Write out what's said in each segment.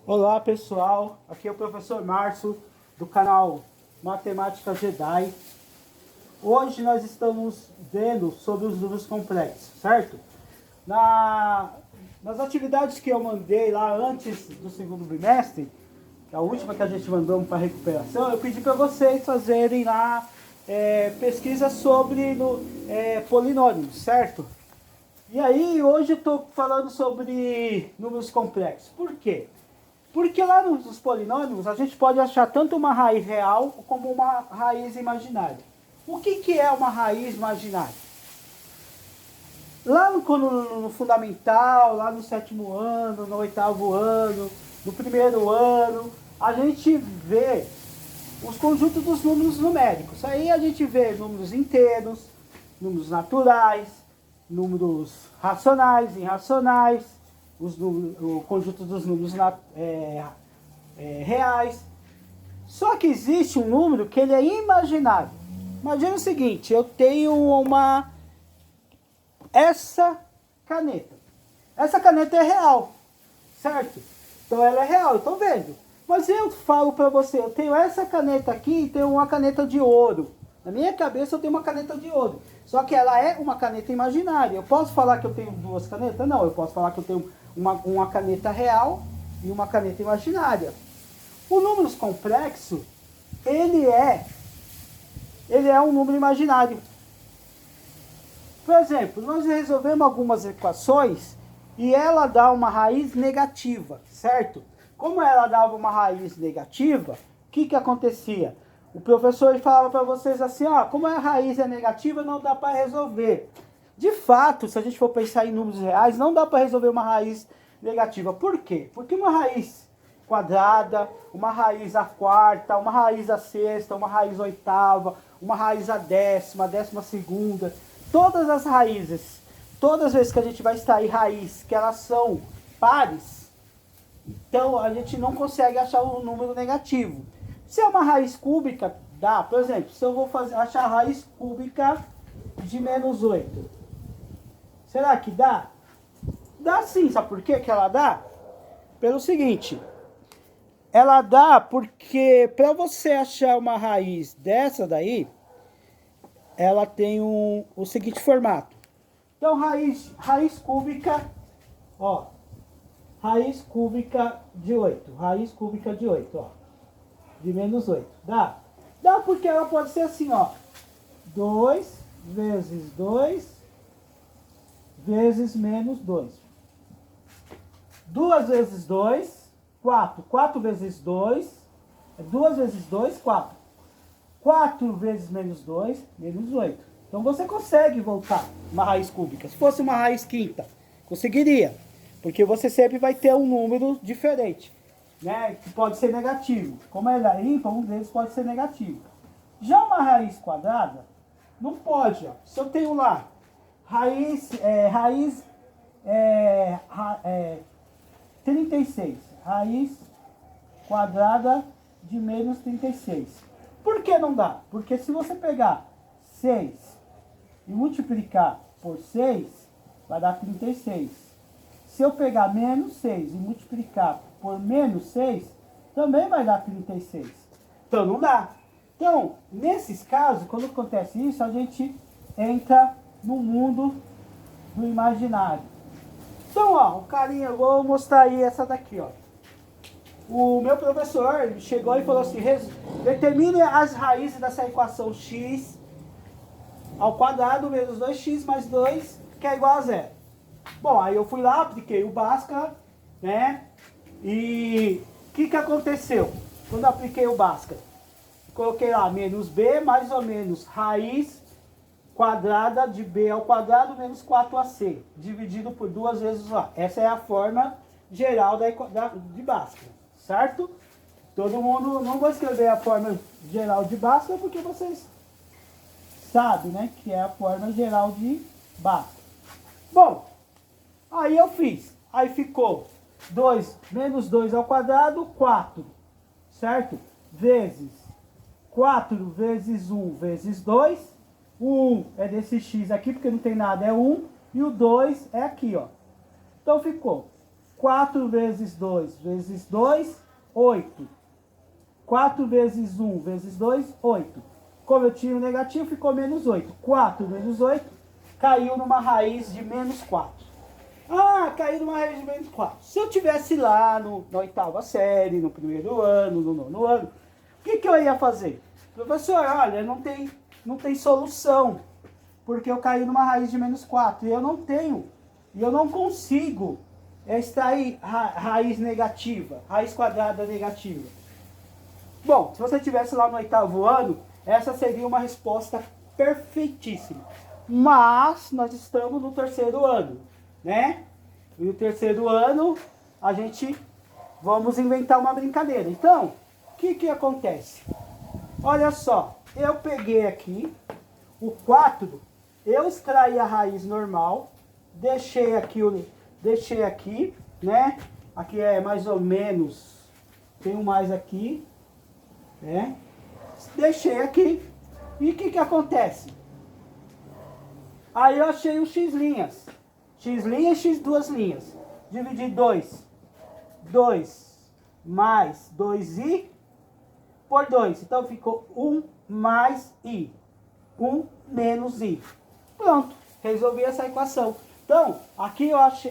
Olá pessoal, aqui é o professor Márcio do canal Matemática Jedi. Hoje nós estamos vendo sobre os números complexos, certo? Nas atividades que eu mandei lá antes do segundo bimestre, a última que a gente mandou para recuperação, eu pedi para vocês fazerem lá pesquisa sobre polinômios, certo? E aí hoje eu estou falando sobre números complexos. Por quê? Porque lá nos polinômios a gente pode achar tanto uma raiz real como uma raiz imaginária. O que é uma raiz imaginária? Lá no fundamental, lá no 7º ano, no 8º ano, no 1º ano, a gente vê os conjuntos dos números numéricos. Aí a gente vê números inteiros, números naturais, números racionais, irracionais, o conjunto dos números reais. Só que existe um número que ele é imaginário. Imagina o seguinte, eu tenho essa caneta. Essa caneta é real, certo? Então ela é real, eu estou vendo. Mas eu falo para você, eu tenho essa caneta aqui e tenho uma caneta de ouro. Na minha cabeça eu tenho uma caneta de ouro. Só que ela é uma caneta imaginária. Eu posso falar que eu tenho duas canetas? Não, eu posso falar que eu tenho uma caneta real e uma caneta imaginária. O número complexo, ele é um número imaginário. Por exemplo, nós resolvemos algumas equações e ela dá uma raiz negativa, certo? Como ela dava uma raiz negativa, o que acontecia? O professor falava para vocês assim, ó, como a raiz é negativa, não dá para resolver. De fato, se a gente for pensar em números reais, não dá para resolver uma raiz negativa. Por quê? Porque uma raiz quadrada, uma raiz à quarta, uma raiz à sexta, uma raiz à oitava, uma raiz à décima, a 12ª, todas as raízes, todas as vezes que a gente vai extrair raiz, que elas são pares, então a gente não consegue achar um número negativo. Se é uma raiz cúbica, dá. Por exemplo, se eu vou achar a raiz cúbica de menos 8. Será que dá? Dá sim. Sabe por que ela dá? Pelo seguinte. Ela dá porque para você achar uma raiz dessa daí, ela tem o seguinte formato. Então, raiz cúbica, ó. Raiz cúbica de 8. Raiz cúbica de 8, ó. De menos 8. Dá? Dá porque ela pode ser assim, ó. 2 vezes 2 vezes menos 2. 2 vezes 2, 4. 4 vezes 2, 2 vezes 2, 4. 4 vezes menos 2, menos 8. Então você consegue voltar uma raiz cúbica. Se fosse uma raiz quinta, conseguiria. Porque você sempre vai ter um número diferente, né, que pode ser negativo. Como ela é ímpar, um deles pode ser negativo. Já uma raiz quadrada, não pode. Ó. Se eu tenho lá raiz 36, raiz quadrada de menos 36. Por que não dá? Porque se você pegar 6 e multiplicar por 6, vai dar 36. Se eu pegar menos 6 e multiplicar por menos 6, também vai dar 36. Então não dá. Então, nesses casos, quando acontece isso, a gente entra no mundo do imaginário. Então, ó, o carinha, eu vou mostrar aí essa daqui, ó. O meu professor chegou e falou assim, determine as raízes dessa equação x ao quadrado menos 2x mais 2, que é igual a zero. Bom, aí eu fui lá, apliquei o Bhaskara, né? E o que aconteceu quando eu apliquei o Bhaskara? Coloquei lá menos b mais ou menos raiz quadrada de b ao quadrado menos 4ac, dividido por 2 vezes a. Essa é a forma geral de Bhaskara, certo? Todo mundo, não vou escrever a forma geral de Bhaskara porque vocês sabem, né? Que é a forma geral de Bhaskara. Bom, aí eu fiz. Aí ficou 2 menos 2 ao quadrado, 4. Certo? Vezes 4 vezes 1 vezes 2. O 1 é desse x aqui, porque não tem nada, é 1. E o 2 é aqui, ó. Então ficou 4 vezes 2 vezes 2, 8. 4 vezes 1 vezes 2, 8. Como eu tinha o negativo, ficou menos 8. 4 menos 8 caiu numa raiz de menos 4. Ah, caiu numa raiz de menos 4. Se eu tivesse lá na oitava série, no primeiro ano, no nono ano, o que eu ia fazer? Professor, olha, não tem solução, porque eu caí numa raiz de menos 4 e eu não consigo extrair raiz negativa, raiz quadrada negativa. Bom, se você estivesse lá no oitavo ano, essa seria uma resposta perfeitíssima. Mas nós estamos no terceiro ano, né? E no terceiro ano, vamos inventar uma brincadeira. Então, o que acontece? Olha só, eu peguei aqui o 4, eu extraí a raiz normal, deixei aqui, né? Aqui é mais ou menos, tem um mais aqui, né? Deixei aqui. E o que acontece? Aí eu achei os x linhas. X linhas e x duas linhas. Dividir 2. 2 mais 2i por 2. Então ficou 1 mais i. 1 menos i. Pronto. Resolvi essa equação. Então, aqui eu acho,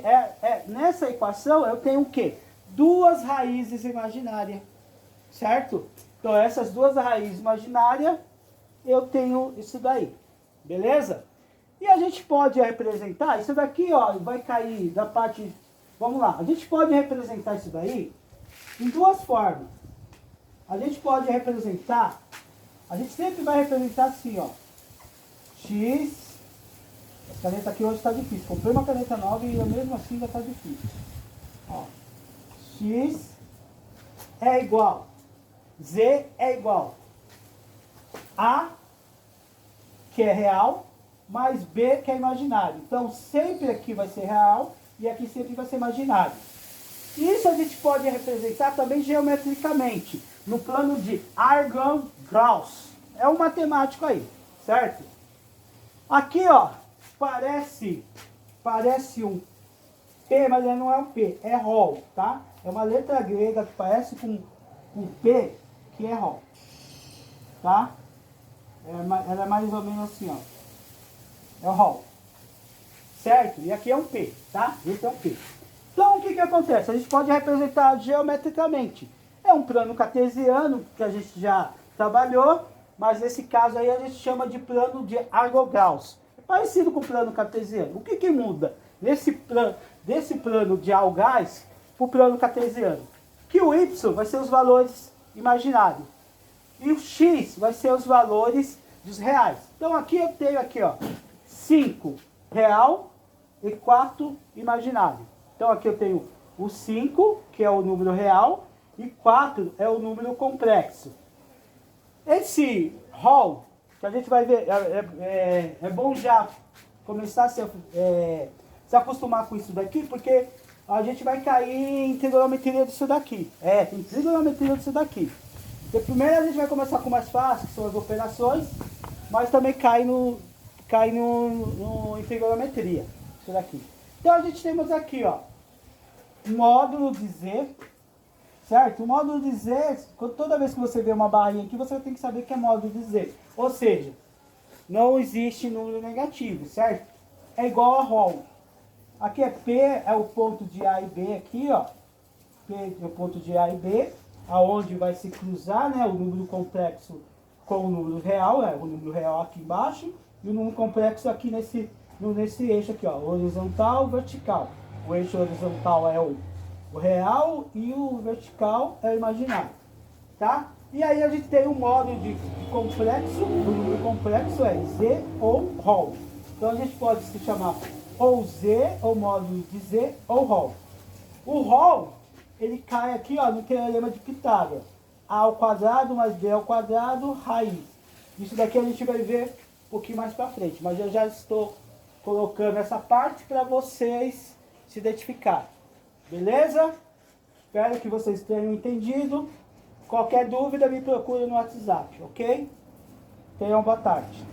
nessa equação eu tenho o quê? Duas raízes imaginárias. Certo? Então essas duas raízes imaginárias, eu tenho isso daí. Beleza? E a gente pode representar, isso daqui ó, vai cair da parte... Vamos lá, a gente pode representar isso daí em duas formas. A gente pode representar, a gente sempre vai representar assim, ó. X, a caneta aqui hoje está difícil. Comprei uma caneta nova e mesmo assim já está difícil. Ó, X é igual, Z é igual A, que é real, mais B, que é imaginário. Então, sempre aqui vai ser real e aqui sempre vai ser imaginário. Isso a gente pode representar também geometricamente, no plano de Argand-Gauss. É um matemático aí, certo? Aqui, ó, parece um P, mas não é um P, é Rho, tá? É uma letra grega que parece com um P, que é Rho, tá? Ela é mais ou menos assim, ó. É o Rho. Certo? E aqui é um P, tá? Esse é um P. Então, o que acontece? A gente pode representar geometricamente. É um plano cartesiano, que a gente já trabalhou, mas nesse caso aí a gente chama de plano de Argand-Gauss. É parecido com o plano cartesiano. O que muda desse plano de Argand-Gauss para o plano cartesiano? Que o Y vai ser os valores imaginários. E o X vai ser os valores dos reais. Então aqui eu tenho aqui, ó, 5 real e 4 imaginário. Então aqui eu tenho o 5, que é o número real, e 4 é o número complexo. Esse Rho, que a gente vai ver, é bom já começar a se acostumar com isso daqui, porque a gente vai cair em trigonometria disso daqui. Tem trigonometria disso daqui. Então, primeiro a gente vai começar com o mais fácil, que são as operações, mas também cai em trigonometria, isso daqui. Então a gente temos aqui, ó, módulo de Z, certo? O módulo de Z, toda vez que você vê uma barrinha aqui, você tem que saber que é módulo de Z. Ou seja, não existe número negativo, certo? É igual a Rho. Aqui é P, é o ponto de A e B aqui, ó. P é o ponto de A e B, aonde vai se cruzar, né, o número complexo com o número real, o número real aqui embaixo, e o número complexo aqui nesse eixo aqui, ó, horizontal, vertical. O eixo horizontal é o real e o vertical é o imaginário, tá? E aí a gente tem um módulo de complexo, o número complexo é Z ou Rho. Então a gente pode se chamar ou Z, ou módulo de Z, ou Rho. O Rho, ele cai aqui, ó, no teorema de Pitágoras. A ao quadrado mais B ao quadrado, raiz. Isso daqui a gente vai ver um pouquinho mais pra frente, mas eu já estou colocando essa parte para vocês se identificarem. Beleza? Espero que vocês tenham entendido. Qualquer dúvida, me procure no WhatsApp, ok? Tenham boa tarde.